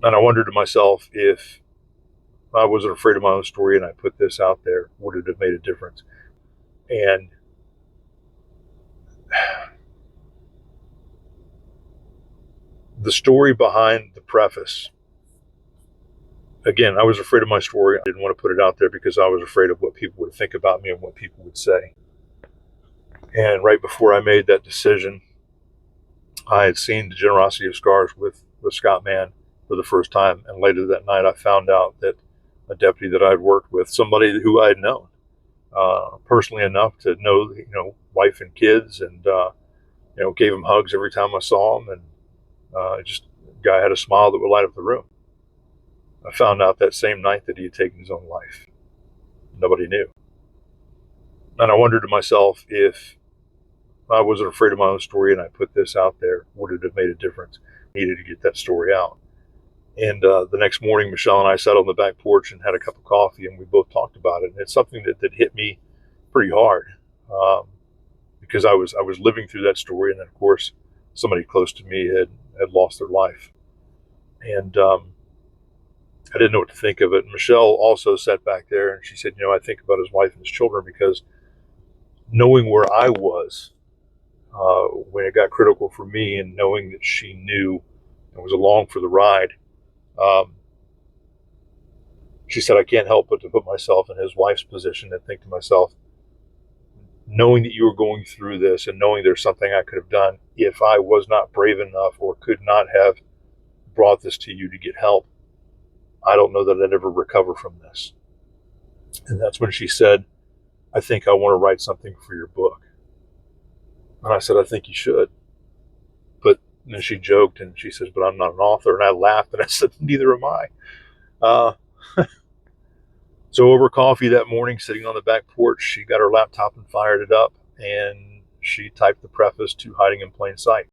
And I wondered to myself, if I wasn't afraid of my own story and I put this out there, would it have made a difference? And the story behind the preface, again, I was afraid of my story. I didn't want to put it out there because I was afraid of what people would think about me and what people would say. And right before I made that decision, I had seen The Generosity of Scars with Scott Mann for the first time. And later that night, I found out that a deputy that I'd worked with, somebody who I had known personally enough to know, wife and kids, and gave him hugs every time I saw him, and just a guy had a smile that would light up the room. I found out that same night that he had taken his own life. Nobody knew. And I wondered to myself, if I wasn't afraid of my own story and I put this out there, would it have made a difference? I needed to get that story out. And the next morning, Michelle and I sat on the back porch and had a cup of coffee, and we both talked about it. And it's something that hit me pretty hard, because I was living through that story, and then, of course, somebody close to me had lost their life, and I didn't know what to think of it. And Michelle also sat back there, and she said, I think about his wife and his children, because knowing where I was when it got critical for me, and knowing that she knew and was along for the ride, um, she said, I can't help but to put myself in his wife's position and think to myself, knowing that you were going through this and knowing there's something I could have done, if I was not brave enough or could not have brought this to you to get help, I don't know that I'd ever recover from this. And that's when she said, I think I want to write something for your book. And I said, I think you should. But then she joked and she says, but I'm not an author. And I laughed and I said, neither am I. Uh, so over coffee that morning, sitting on the back porch, she got her laptop and fired it up, and she typed the preface to Hiding in Plain Sight.